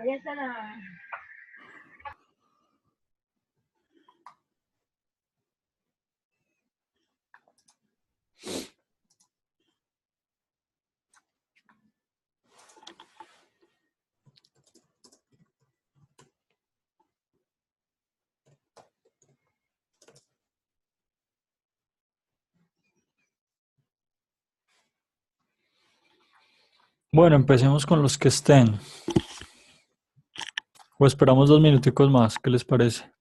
Ahí está la... Bueno, empecemos con los que estén. O esperamos 2 minuticos más, ¿qué les parece?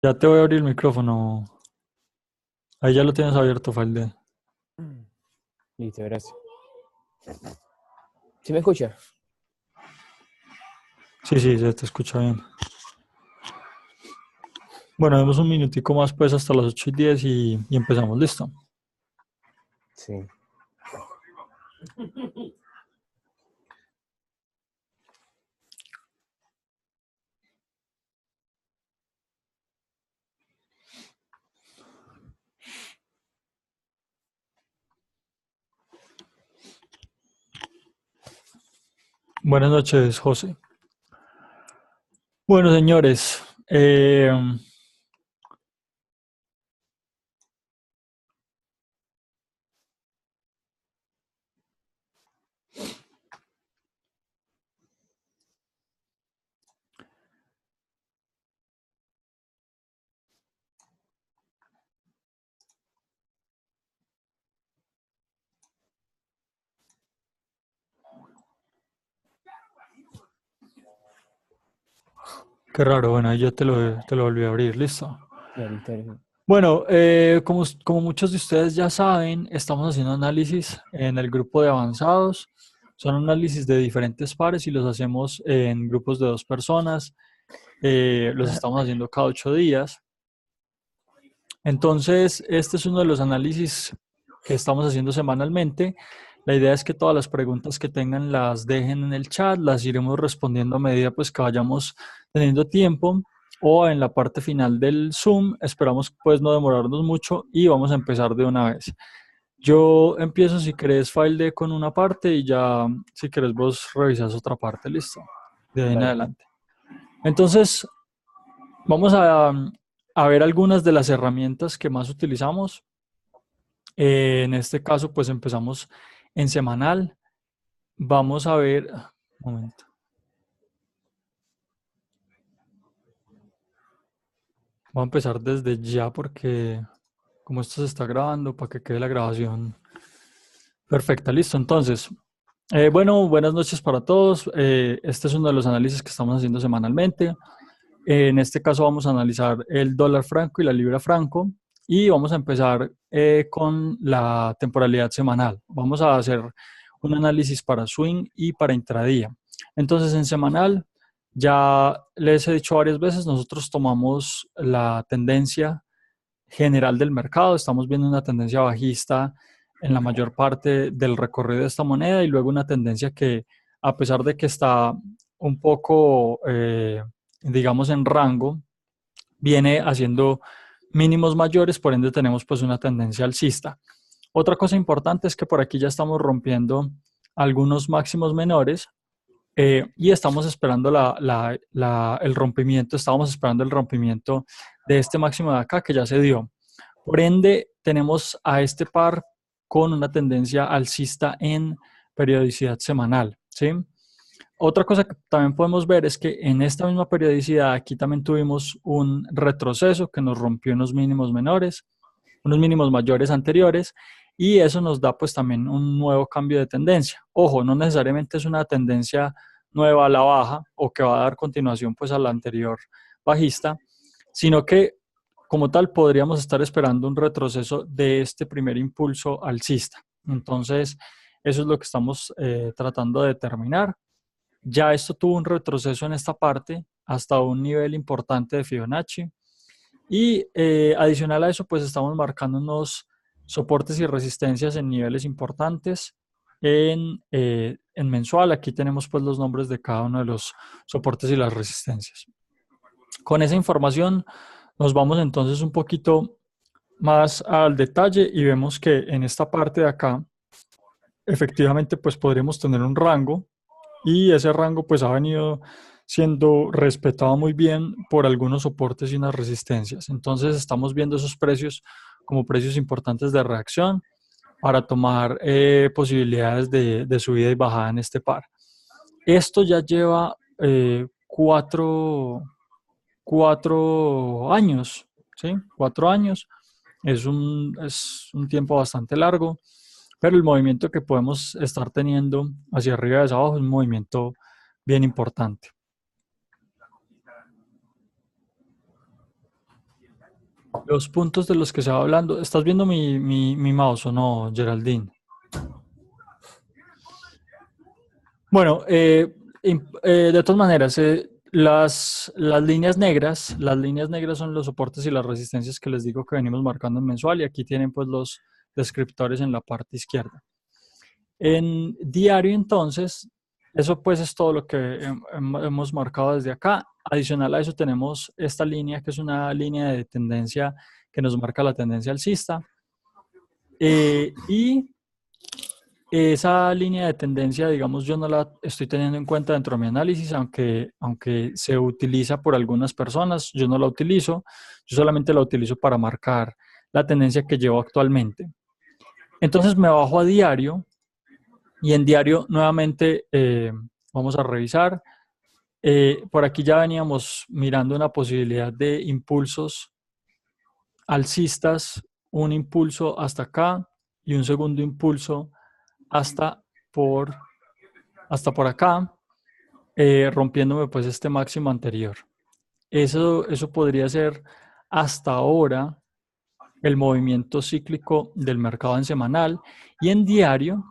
Ya te voy a abrir el micrófono. Ahí ya lo tienes abierto, Falde. Listo, gracias. ¿Sí me escucha? Sí, sí, se te escucha bien. Bueno, demos un minutico más pues hasta las 8:10 y empezamos, ¿listo? Sí. Buenas noches, José. Bueno, señores, qué raro, bueno, ahí ya te lo volví a abrir, ¿listo? Ya, listo. Bueno, como muchos de ustedes ya saben, estamos haciendo análisis en el grupo de avanzados. Son análisis de diferentes pares y los hacemos en grupos de 2 personas. Los estamos haciendo cada 8 días. Entonces, este es uno de los análisis que estamos haciendo semanalmente. La idea es que todas las preguntas que tengan las dejen en el chat, las iremos respondiendo a medida pues que vayamos teniendo tiempo o en la parte final del Zoom. Esperamos pues no demorarnos mucho y vamos a empezar de una vez. Yo empiezo si querés File con una parte y ya si querés vos revisas otra parte, listo, de ahí en Vale. adelante. Entonces, vamos a ver algunas de las herramientas que más utilizamos. En este caso, pues empezamos en semanal. Vamos a ver, un momento. Voy a empezar desde ya porque como esto se está grabando, para que quede la grabación perfecta. Listo, entonces, bueno, buenas noches para todos. Este es uno de los análisis que estamos haciendo semanalmente. En este caso vamos a analizar el dólar franco y la libra franco y vamos a empezar con la temporalidad semanal. Vamos a hacer un análisis para swing y para intradía. Entonces en semanal, ya les he dicho varias veces, nosotros tomamos la tendencia general del mercado, estamos viendo una tendencia bajista en la mayor parte del recorrido de esta moneda y luego una tendencia que a pesar de que está un poco digamos en rango, viene haciendo mínimos mayores, por ende tenemos pues una tendencia alcista. Otra cosa importante es que por aquí ya estamos rompiendo algunos máximos menores y estamos esperando el rompimiento, estábamos esperando el rompimiento de este máximo de acá que ya se dio. Por ende, tenemos a este par con una tendencia alcista en periodicidad semanal, ¿sí? Otra cosa que también podemos ver es que en esta misma periodicidad aquí también tuvimos un retroceso que nos rompió unos mínimos menores, unos mínimos mayores anteriores y eso nos da pues también un nuevo cambio de tendencia. Ojo, no necesariamente es una tendencia nueva a la baja o que va a dar continuación pues a la anterior bajista, sino que como tal podríamos estar esperando un retroceso de este primer impulso alcista. Entonces, eso es lo que estamos tratando de determinar. Ya esto tuvo un retroceso en esta parte hasta un nivel importante de Fibonacci. Y adicional a eso, pues estamos marcando unos soportes y resistencias en niveles importantes en mensual. Aquí tenemos pues los nombres de cada uno de los soportes y las resistencias. Con esa información nos vamos entonces un poquito más al detalle y vemos que en esta parte de acá, efectivamente, pues podríamos tener un rango y ese rango pues ha venido siendo respetado muy bien por algunos soportes y unas resistencias. Entonces estamos viendo esos precios como precios importantes de reacción para tomar posibilidades de subida y bajada en este par. Esto ya lleva 4 años, ¿sí? 4 años. Es un tiempo bastante largo, pero el movimiento que podemos estar teniendo hacia arriba y hacia abajo es un movimiento bien importante. Los puntos de los que se va hablando, ¿estás viendo mi mouse o no, Geraldine? Bueno, de todas maneras, las líneas negras son los soportes y las resistencias que les digo que venimos marcando en mensual y aquí tienen pues los descriptores en la parte izquierda. En diario entonces, eso pues es todo lo que hemos marcado desde acá. Adicional a eso tenemos esta línea que es una línea de tendencia que nos marca la tendencia alcista y esa línea de tendencia, digamos, yo no la estoy teniendo en cuenta dentro de mi análisis, aunque se utiliza por algunas personas, yo no la utilizo, yo solamente la utilizo para marcar la tendencia que llevo actualmente. Entonces me bajo a diario y en diario nuevamente vamos a revisar. Por aquí ya veníamos mirando una posibilidad de impulsos alcistas, un impulso hasta acá y un segundo impulso hasta por, hasta por acá, rompiéndome pues este máximo anterior. Eso podría ser hasta ahora el movimiento cíclico del mercado en semanal y en diario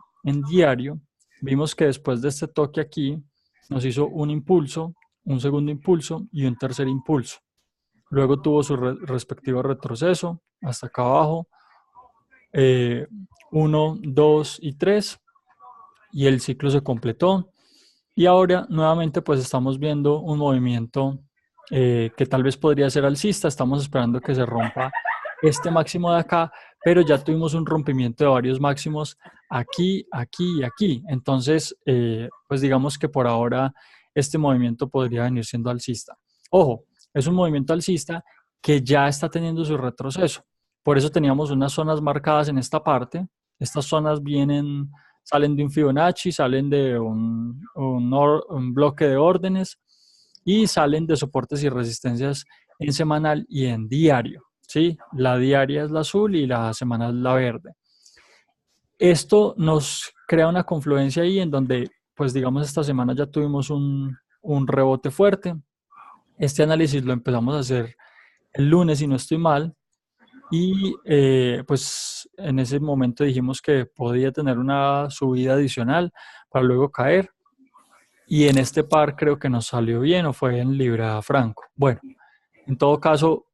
vimos que después de este toque aquí nos hizo un impulso, un segundo impulso y un tercer impulso. Luego tuvo su respectivo retroceso hasta acá abajo, 1, 2 y 3 y el ciclo se completó. Y ahora nuevamente pues estamos viendo un movimiento que tal vez podría ser alcista, estamos esperando que se rompa este máximo de acá, pero ya tuvimos un rompimiento de varios máximos aquí, aquí y aquí. Entonces, pues digamos que por ahora este movimiento podría venir siendo alcista. Ojo, es un movimiento alcista que ya está teniendo su retroceso. Por eso teníamos unas zonas marcadas en esta parte. Estas zonas salen de un Fibonacci, salen de un bloque de órdenes y salen de soportes y resistencias en semanal y en diario. ¿Sí? La diaria es la azul y la semanal es la verde. Esto nos crea una confluencia ahí en donde, pues digamos, esta semana ya tuvimos un rebote fuerte. Este análisis lo empezamos a hacer el lunes, si no estoy mal, y pues en ese momento dijimos que podía tener una subida adicional para luego caer. Y en este par creo que nos salió bien o fue en libra franco. Bueno, en todo caso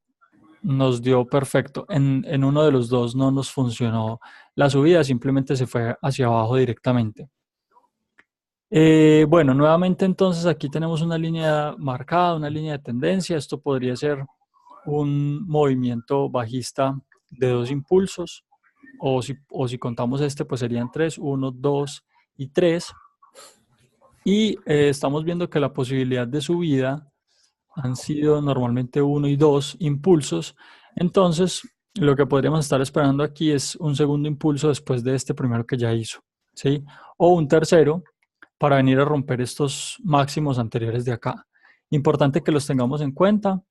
nos dio perfecto. En uno de los dos no nos funcionó la subida, simplemente se fue hacia abajo directamente. Bueno, nuevamente entonces aquí tenemos una línea marcada, una línea de tendencia. Esto podría ser un movimiento bajista de 2 impulsos, o si contamos este, pues serían 3, 1, 2 y 3. Y estamos viendo que la posibilidad de subida han sido normalmente 1 y 2 impulsos. Entonces, lo que podríamos estar esperando aquí es un segundo impulso después de este primero que ya hizo, ¿sí? O un tercero para venir a romper estos máximos anteriores de acá. Importante que los tengamos en cuenta.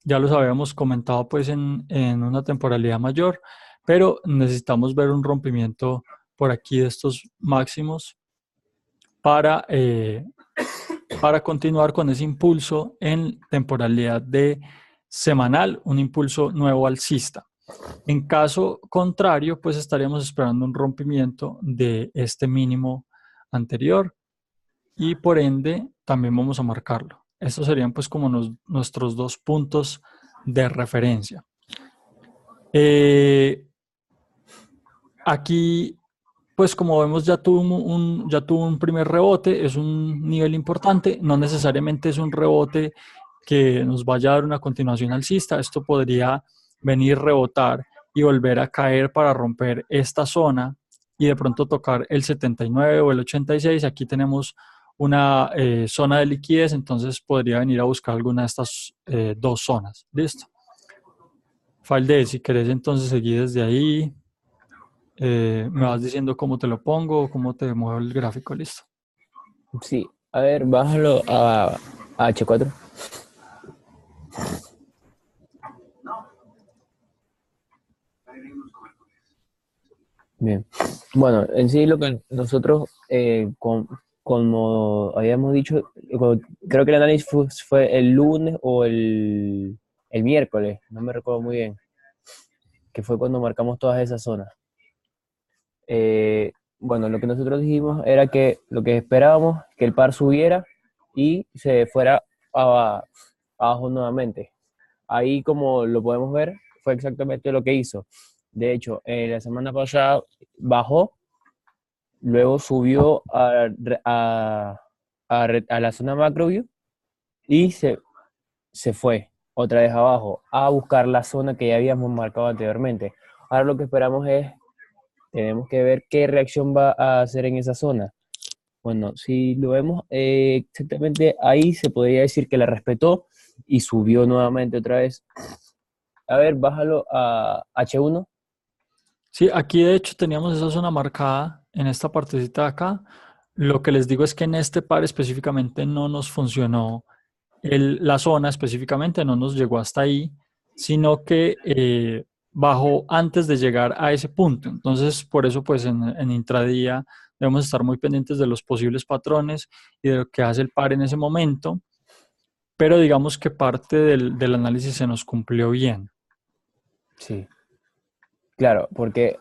Ya los habíamos comentado pues en una temporalidad mayor, pero necesitamos ver un rompimiento por aquí de estos máximos para continuar con ese impulso en temporalidad de semanal, un impulso nuevo alcista. En caso contrario, pues estaríamos esperando un rompimiento de este mínimo anterior y por ende también vamos a marcarlo. Estos serían pues como nuestros dos puntos de referencia. Aquí pues como vemos ya tuvo un primer rebote, es un nivel importante, no necesariamente es un rebote que nos vaya a dar una continuación alcista, esto podría venir rebotar y volver a caer para romper esta zona y de pronto tocar el 79 o el 86. Aquí tenemos una zona de liquidez, entonces podría venir a buscar alguna de estas dos zonas. ¿Listo? Falde, si querés entonces seguir desde ahí, me vas diciendo cómo te lo pongo, cómo te muevo el gráfico. ¿Listo? Sí, a ver, bájalo a H4. Bien. Bueno, en sí lo que nosotros, como habíamos dicho, creo que el análisis fue el lunes o el miércoles, no me recuerdo muy bien, que fue cuando marcamos todas esas zonas. Bueno, lo que nosotros dijimos era que lo que esperábamos, que el par subiera y se fuera abajo nuevamente. Ahí, como lo podemos ver, fue exactamente lo que hizo. De hecho, la semana pasada bajó, luego subió a la zona macroview y se fue otra vez abajo a buscar la zona que ya habíamos marcado anteriormente. Ahora lo que esperamos es, tenemos que ver qué reacción va a hacer en esa zona. Bueno, si lo vemos exactamente ahí, se podría decir que la respetó y subió nuevamente otra vez. A ver, bájalo a H1. Sí, aquí de hecho teníamos esa zona marcada en esta partecita de acá. Lo que les digo es que en este par específicamente no nos funcionó la zona específicamente, no nos llegó hasta ahí, sino que bajó antes de llegar a ese punto. Entonces, por eso pues en intradía debemos estar muy pendientes de los posibles patrones y de lo que hace el par en ese momento, pero digamos que parte del análisis se nos cumplió bien. Sí, claro, porque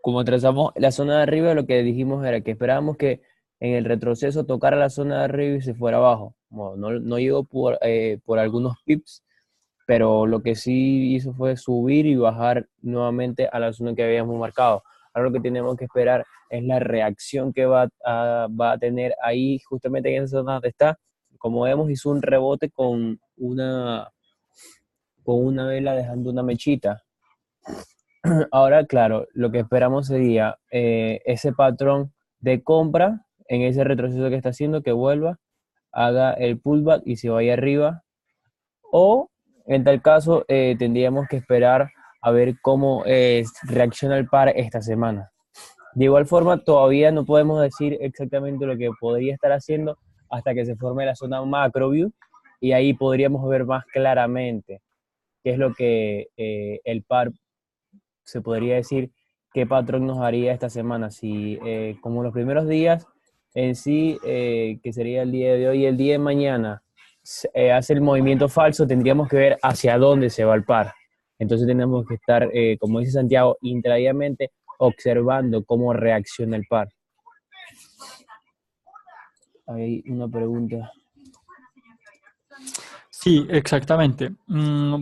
como trazamos la zona de arriba, lo que dijimos era que esperábamos que en el retroceso tocara la zona de arriba y se fuera abajo. Bueno, no llegó por algunos pips, pero lo que sí hizo fue subir y bajar nuevamente a la zona que habíamos marcado. Ahora lo que tenemos que esperar es la reacción que va a tener ahí, justamente en esa zona donde está. Como vemos, hizo un rebote con una vela dejando una mechita. Ahora, claro, lo que esperamos sería ese patrón de compra en ese retroceso que está haciendo, que vuelva, haga el pullback y se vaya arriba. O en tal caso, tendríamos que esperar a ver cómo reacciona el par esta semana. De igual forma, todavía no podemos decir exactamente lo que podría estar haciendo hasta que se forme la zona macro view y ahí podríamos ver más claramente qué es lo que el par se podría decir qué patrón nos haría esta semana. Si como los primeros días en sí, que sería el día de hoy y el día de mañana, hace el movimiento falso, tendríamos que ver hacia dónde se va el par. Entonces tenemos que estar, como dice Santiago, intradíamente observando cómo reacciona el par. Hay una pregunta. Sí, exactamente.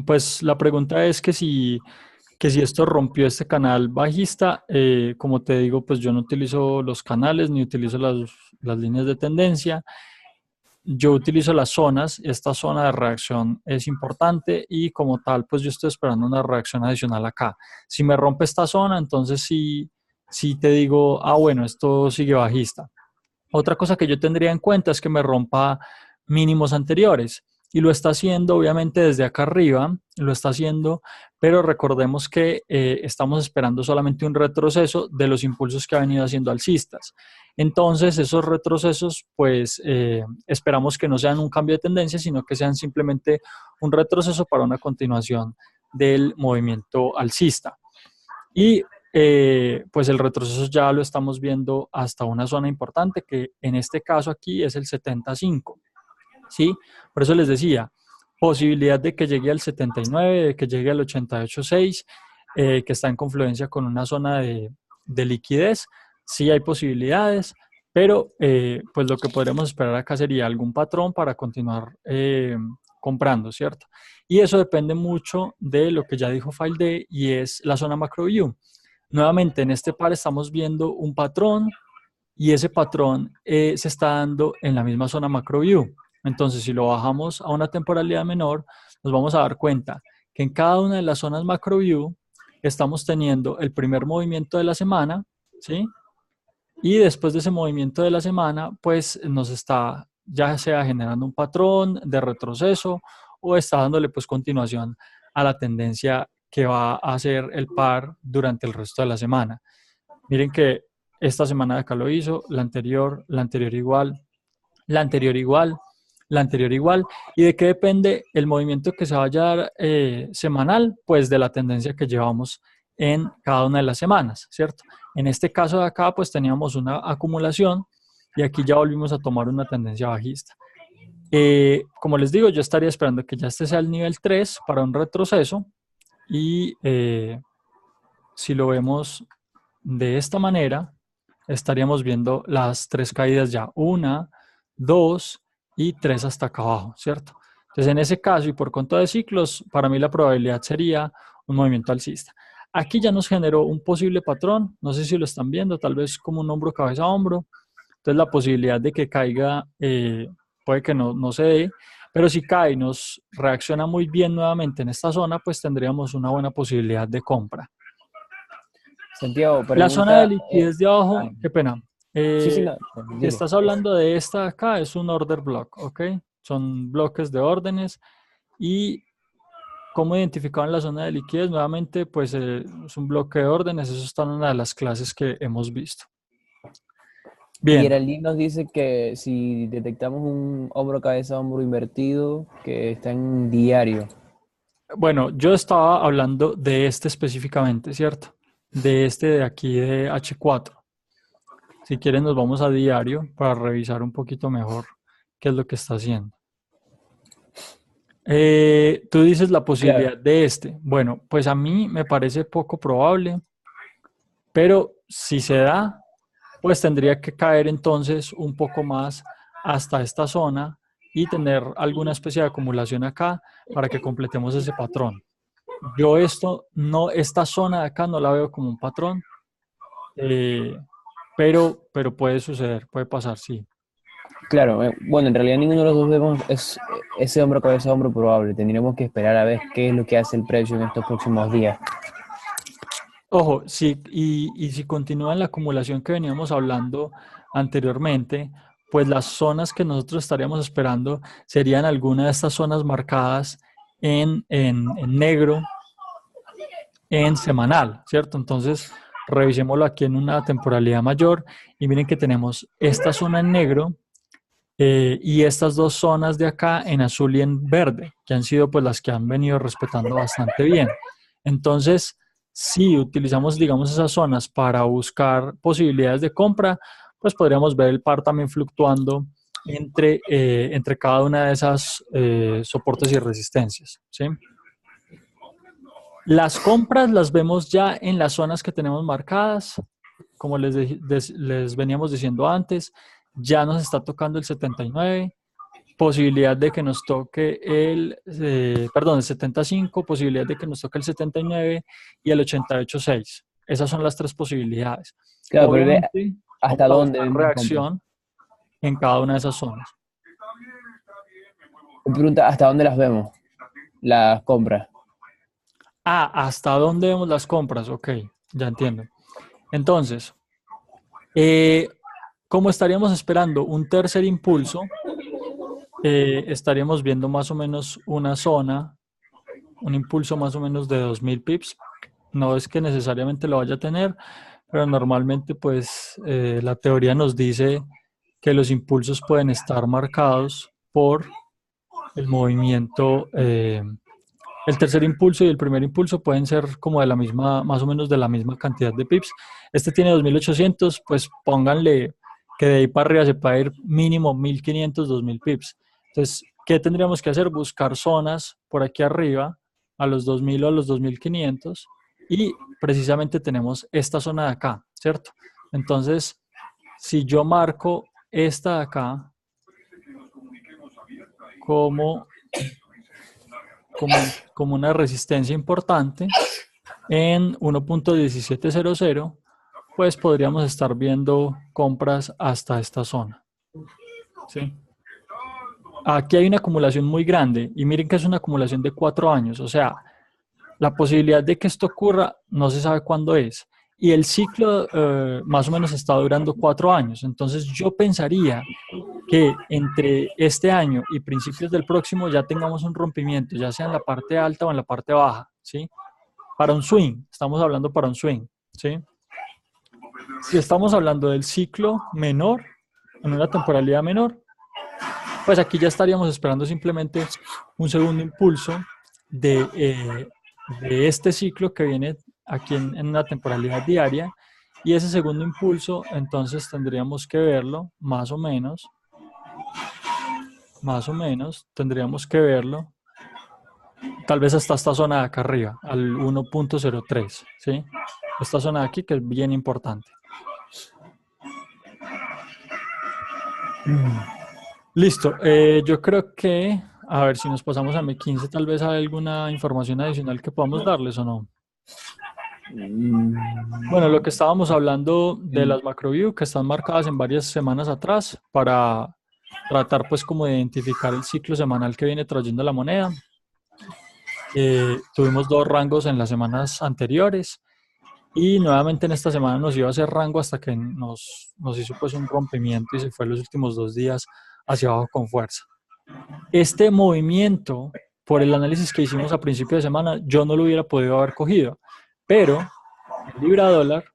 Pues la pregunta es que si esto rompió este canal bajista, como te digo, pues yo no utilizo los canales ni utilizo las líneas de tendencia. Yo utilizo las zonas. Esta zona de reacción es importante y como tal, pues yo estoy esperando una reacción adicional acá. Si me rompe esta zona, entonces sí te digo, ah, bueno, esto sigue bajista. Otra cosa que yo tendría en cuenta es que me rompa mínimos anteriores y lo está haciendo obviamente desde acá arriba, lo está haciendo, pero recordemos que estamos esperando solamente un retroceso de los impulsos que ha venido haciendo alcistas. Entonces esos retrocesos pues esperamos que no sean un cambio de tendencia, sino que sean simplemente un retroceso para una continuación del movimiento alcista. Y pues el retroceso ya lo estamos viendo hasta una zona importante que en este caso aquí es el 75, ¿sí? Por eso les decía, posibilidad de que llegue al 79, de que llegue al 88.6, que está en confluencia con una zona de liquidez, sí hay posibilidades, pero pues lo que podremos esperar acá sería algún patrón para continuar comprando, ¿cierto? Y eso depende mucho de lo que ya dijo File y es la zona macro view. Nuevamente, en este par estamos viendo un patrón y ese patrón se está dando en la misma zona macro view. Entonces, si lo bajamos a una temporalidad menor, nos vamos a dar cuenta que en cada una de las zonas macro view estamos teniendo el primer movimiento de la semana, ¿sí? Y después de ese movimiento de la semana, pues nos está ya sea generando un patrón de retroceso o está dándole pues continuación a la tendencia que va a hacer el par durante el resto de la semana. Miren que esta semana de acá lo hizo, la anterior igual, la anterior igual, la anterior igual. ¿Y de qué depende el movimiento que se vaya a dar semanal? Pues de la tendencia que llevamos en cada una de las semanas, ¿cierto? En este caso de acá, pues teníamos una acumulación y aquí ya volvimos a tomar una tendencia bajista. Como les digo, yo estaría esperando que ya este sea el nivel 3 para un retroceso y si lo vemos de esta manera, estaríamos viendo las 3 caídas ya, 1, 2 y 3 hasta acá abajo, ¿cierto? Entonces, en ese caso y por conta de ciclos, para mí la probabilidad sería un movimiento alcista. Aquí ya nos generó un posible patrón, no sé si lo están viendo, tal vez como un hombro, cabeza, hombro. Entonces, la posibilidad de que caiga puede que no se dé, pero si cae y nos reacciona muy bien nuevamente en esta zona, pues tendríamos una buena posibilidad de compra. Santiago, La zona de pregunta. liquidez de abajo, qué pena. Sí, sí, Eh, no, si dile. estás hablando de esta de acá, es un order block, ¿ok? Son bloques de órdenes. Y cómo identificaban la zona de liquidez, nuevamente, pues es un bloque de órdenes. Eso está en una de las clases que hemos visto. Y Bien, Geraldine nos dice que si detectamos un hombro, cabeza, hombro invertido, que está en diario. bueno, yo estaba hablando de este específicamente, ¿cierto? De este de aquí de H4. Si quieren, nos vamos a diario para revisar un poquito mejor qué es lo que está haciendo. Tú dices la Claro, posibilidad de este. Bueno, pues a mí me parece poco probable, pero si se da, pues tendría que caer entonces un poco más hasta esta zona y tener alguna especie de acumulación acá para que completemos ese patrón. Yo esta zona de acá no la veo como un patrón, eh, pero puede suceder, puede pasar, sí. claro. Bueno, en realidad ninguno de los dos vemos ese hombro, cabeza, hombro probable. Tendríamos que esperar a ver qué es lo que hace el precio en estos próximos días. Ojo, sí, y si continúa en la acumulación que veníamos hablando anteriormente, pues las zonas que nosotros estaríamos esperando serían alguna de estas zonas marcadas en negro en semanal, ¿cierto? Entonces, revisémoslo aquí en una temporalidad mayor y miren que tenemos esta zona en negro y estas dos zonas de acá en azul y en verde, que han sido pues las que han venido respetando bastante bien. Entonces, si utilizamos, digamos, esas zonas para buscar posibilidades de compra, pues podríamos ver el par también fluctuando entre cada una de esas soportes y resistencias, ¿sí? Las compras las vemos ya en las zonas que tenemos marcadas, como les veníamos diciendo antes, ya nos está tocando el 79, posibilidad de que nos toque el 75, posibilidad de que nos toque el 79 y el 88.6. Esas son las tres posibilidades. Claro, pero ve Obviamente, hasta vamos a dónde buscar vemos compras. reacción en cada una de esas zonas. Me pregunta hasta dónde las vemos, las compras. ¿Hasta dónde vemos las compras? Ok, ya entiendo. Entonces, eh, como estaríamos esperando un tercer impulso, estaríamos viendo más o menos una zona, un impulso más o menos de 2000 pips. No es que necesariamente lo vaya a tener, pero normalmente pues la teoría nos dice que los impulsos pueden estar marcados por el movimiento, el tercer impulso y el primer impulso pueden ser como de la misma, más o menos de la misma cantidad de pips. Este tiene 2800, pues pónganle que de ahí para arriba se puede ir mínimo 1500, 2000 pips. Entonces, ¿qué tendríamos que hacer? Buscar zonas por aquí arriba, a los 2000 o a los 2500, y precisamente tenemos esta zona de acá, ¿cierto? Entonces, si yo marco esta de acá como como una resistencia importante en 1.1700, pues podríamos estar viendo compras hasta esta zona. ¿Sí? Aquí hay una acumulación muy grande y miren que es una acumulación de 4 años, o sea, La posibilidad de que esto ocurra no se sabe cuándo es. Y el ciclo más o menos está durando 4 años. Entonces yo pensaría que entre este año y principios del próximo ya tengamos un rompimiento, ya sea en la parte alta o en la parte baja, ¿sí? Para un swing, estamos hablando para un swing, ¿sí? Si estamos hablando del ciclo menor, en una temporalidad menor, pues aquí ya estaríamos esperando simplemente un segundo impulso de este ciclo que viene aquí en una temporalidad diaria, y ese segundo impulso entonces tendríamos que verlo más o menos, tendríamos que verlo tal vez hasta esta zona de acá arriba, al 1.03, ¿sí? Esta zona de aquí que es bien importante. Listo, yo creo que, a ver si nos pasamos a M15, tal vez hay alguna información adicional que podamos darles o no. Bueno, lo que estábamos hablando de las macroview que están marcadas en varias semanas atrás para tratar pues como de identificar el ciclo semanal que viene trayendo la moneda. Tuvimos 2 rangos en las semanas anteriores y nuevamente en esta semana nos iba a hacer rango hasta que nos hizo pues un rompimiento y se fue los últimos 2 días hacia abajo con fuerza. Este movimiento, por el análisis que hicimos a principio de semana, yo no lo hubiera podido haber cogido, pero el libra dólar,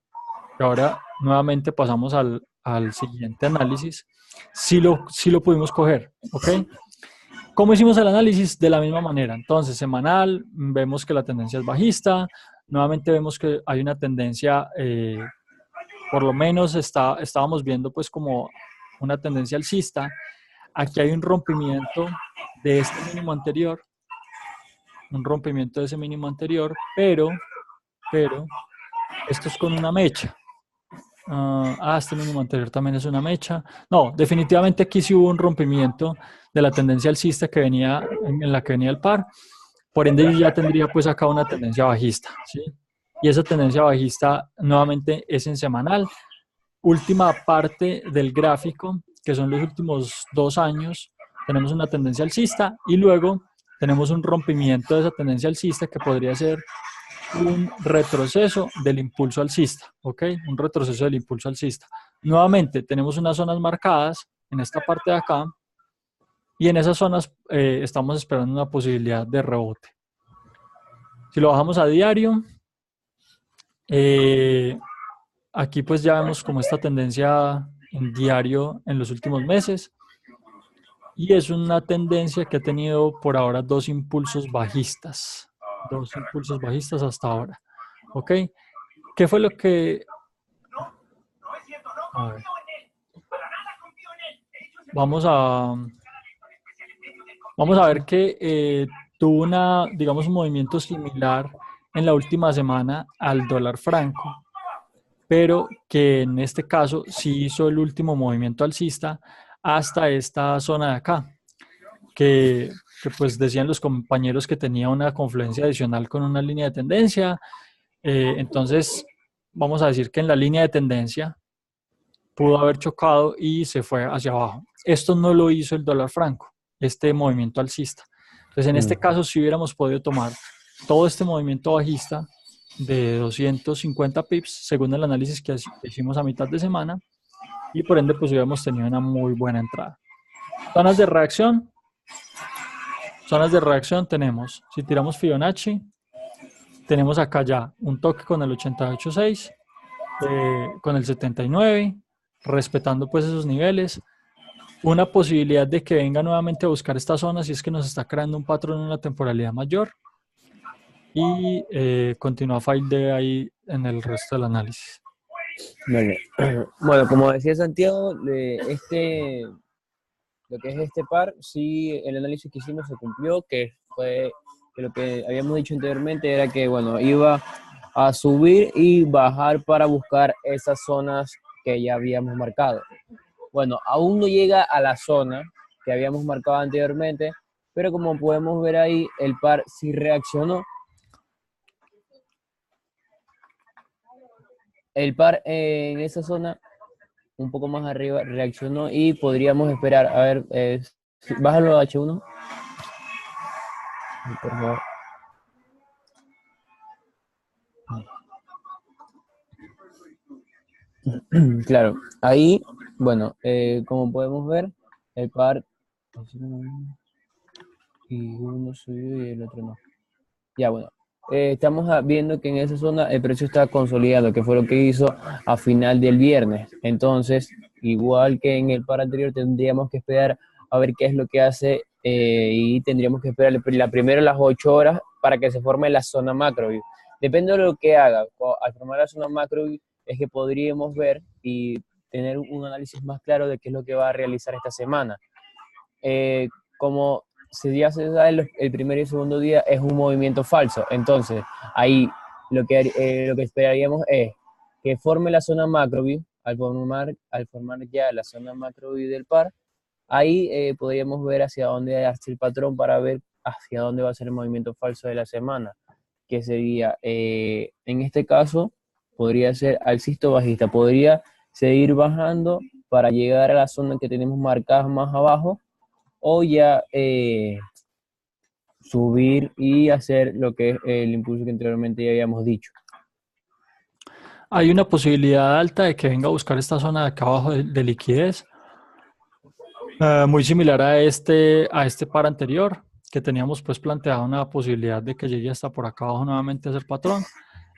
que ahora nuevamente pasamos al siguiente análisis, sí lo pudimos coger, ¿ok? ¿Cómo hicimos el análisis? De la misma manera. Entonces, semanal, vemos que la tendencia es bajista, nuevamente vemos que hay una tendencia, por lo menos estábamos viendo pues como una tendencia alcista. Aquí hay un rompimiento de este mínimo anterior, un rompimiento de ese mínimo anterior, pero esto es con una mecha. Este mínimo anterior también es una mecha. No, definitivamente aquí sí hubo un rompimiento de la tendencia alcista que venía, en la que venía el par. Por ende, yo ya tendría pues acá una tendencia bajista, ¿sí? Y esa tendencia bajista nuevamente es en semanal. Última parte del gráfico, que son los últimos 2 años, tenemos una tendencia alcista y luego tenemos un rompimiento de esa tendencia alcista que podría ser un retroceso del impulso alcista, ¿ok? Un retroceso del impulso alcista. Nuevamente, tenemos unas zonas marcadas en esta parte de acá y en esas zonas estamos esperando una posibilidad de rebote. Si lo bajamos a diario, aquí pues ya vemos como esta tendencia en diario en los últimos meses y es una tendencia que ha tenido por ahora 2 impulsos bajistas. 2 impulsos bajistas hasta ahora, ¿ok? ¿Qué fue lo que... A ver. Vamos a ver que tuvo digamos, un movimiento similar en la última semana al dólar franco, pero que en este caso sí hizo el último movimiento alcista hasta esta zona de acá, que pues decían los compañeros que tenía una confluencia adicional con una línea de tendencia. Entonces, vamos a decir que en la línea de tendencia pudo haber chocado y se fue hacia abajo. Esto no lo hizo el dólar franco, este movimiento alcista. Entonces, en este caso, si hubiéramos podido tomar todo este movimiento bajista de 250 pips, según el análisis que hicimos a mitad de semana, y por ende, pues hubiéramos tenido una muy buena entrada. Zonas de reacción. Zonas de reacción tenemos, si tiramos Fibonacci, tenemos acá ya un toque con el 88.6, con el 79, respetando pues esos niveles. Una posibilidad de que venga nuevamente a buscar esta zona si es que nos está creando un patrón en una temporalidad mayor. Y continúa file de ahí en el resto del análisis. Vale. Bueno, como decía Santiago, lo que es este par, sí, el análisis que hicimos se cumplió, que fue que lo que habíamos dicho anteriormente era que, bueno, iba a subir y bajar para buscar esas zonas que ya habíamos marcado. Bueno, aún no llega a la zona que habíamos marcado anteriormente, pero como podemos ver ahí, el par sí reaccionó. El par en esa zona, un poco más arriba, reaccionó y podríamos esperar, a ver, bájalo a H1, por favor. Claro, ahí, bueno, como podemos ver, el par y uno subió y el otro no. Ya, bueno, estamos viendo que en esa zona el precio está consolidado, que fue lo que hizo a final del viernes. Entonces, igual que en el par anterior, tendríamos que esperar a ver qué es lo que hace y tendríamos que esperar la primero las 8 horas para que se forme la zona macro. Depende de lo que haga. Al formar la zona macro es que podríamos ver y tener un análisis más claro de qué es lo que va a realizar esta semana. Como si ya se da el primer y el segundo día, es un movimiento falso. Entonces, ahí lo que esperaríamos es que forme la zona macroview. Al formar ya la zona macroview del par, ahí podríamos ver hacia dónde hace el patrón para ver hacia dónde va a ser el movimiento falso de la semana, que sería, en este caso, podría ser alcista o bajista. Podría seguir bajando para llegar a la zona que tenemos marcadas más abajo, o ya subir y hacer lo que es el impulso que anteriormente ya habíamos dicho. Hay una posibilidad alta de que venga a buscar esta zona de acá abajo de liquidez, muy similar a este par anterior, que teníamos pues planteado una posibilidad de que llegue hasta por acá abajo nuevamente a ser patrón.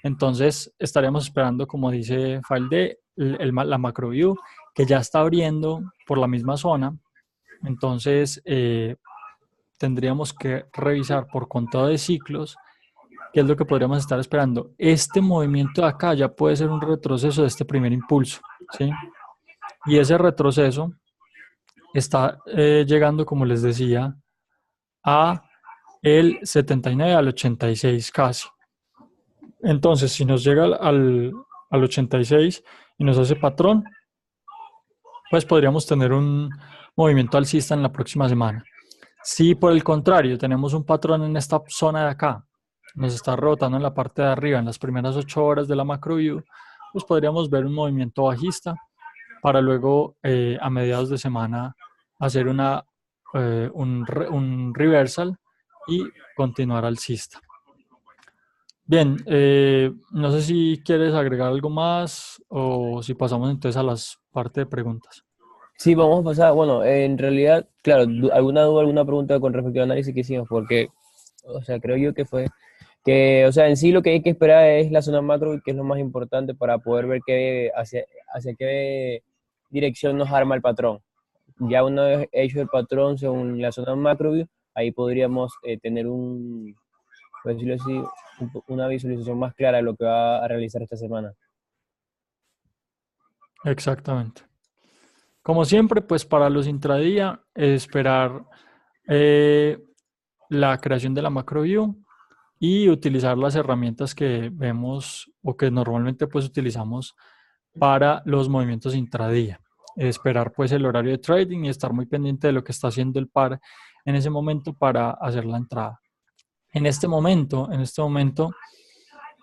Entonces estaríamos esperando, como dice FileD, la macro view, que ya está abriendo por la misma zona. Entonces tendríamos que revisar por contado de ciclos qué es lo que podríamos estar esperando. Este movimiento de acá ya puede ser un retroceso de este primer impulso, ¿sí? Y ese retroceso está llegando, como les decía, a el 79 al 86 casi. Entonces, si nos llega al 86 y nos hace patrón, pues podríamos tener un movimiento alcista en la próxima semana. Si por el contrario tenemos un patrón en esta zona de acá, nos está rebotando en la parte de arriba en las primeras 8 horas de la macro view, pues podríamos ver un movimiento bajista para luego a mediados de semana hacer un reversal y continuar alcista. Bien, no sé si quieres agregar algo más o si pasamos entonces a las partes de preguntas. Sí, vamos a pasar, bueno, en realidad, claro, alguna duda, alguna pregunta con respecto al análisis que hicimos, porque, o sea, creo yo que fue que, o sea, en sí lo que hay que esperar es la zona macro, que es lo más importante para poder ver hacia qué dirección nos arma el patrón. Ya una vez hecho el patrón según la zona macro, ahí podríamos tener por decirlo así, una visualización más clara de lo que va a realizar esta semana. Exactamente. Como siempre, pues para los intradía, esperar eh, la creación de la macro view y utilizar las herramientas que vemos o que normalmente pues utilizamos para los movimientos intradía. Esperar pues el horario de trading y estar muy pendiente de lo que está haciendo el par en ese momento para hacer la entrada. En este momento,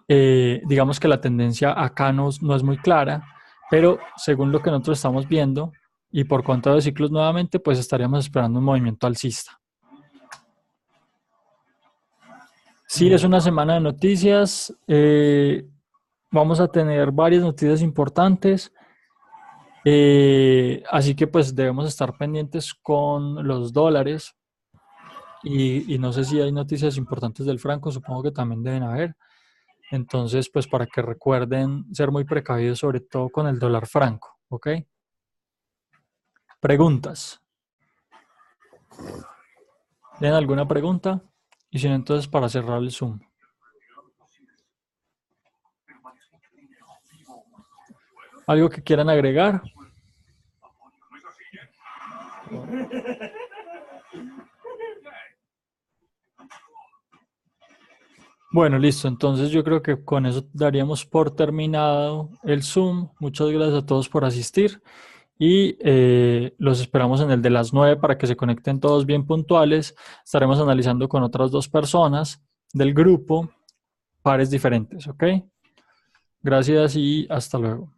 digamos que la tendencia acá no es muy clara, pero según lo que nosotros estamos viendo y por contado de ciclos nuevamente, pues estaríamos esperando un movimiento alcista. Sí, es una semana de noticias. Vamos a tener varias noticias importantes. Así que pues debemos estar pendientes con los dólares. Y no sé si hay noticias importantes del franco, supongo que también deben haber. Entonces, pues para que recuerden ser muy precavidos, sobre todo con el dólar franco, ¿ok? Preguntas. ¿Tienen alguna pregunta? Y si no, entonces para cerrar el Zoom. ¿Algo que quieran agregar? Bueno, listo. Entonces yo creo que con eso daríamos por terminado el Zoom. Muchas gracias a todos por asistir y los esperamos en el de las 9 para que se conecten todos bien puntuales. Estaremos analizando con otras 2 personas del grupo pares diferentes, ¿ok? Gracias y hasta luego.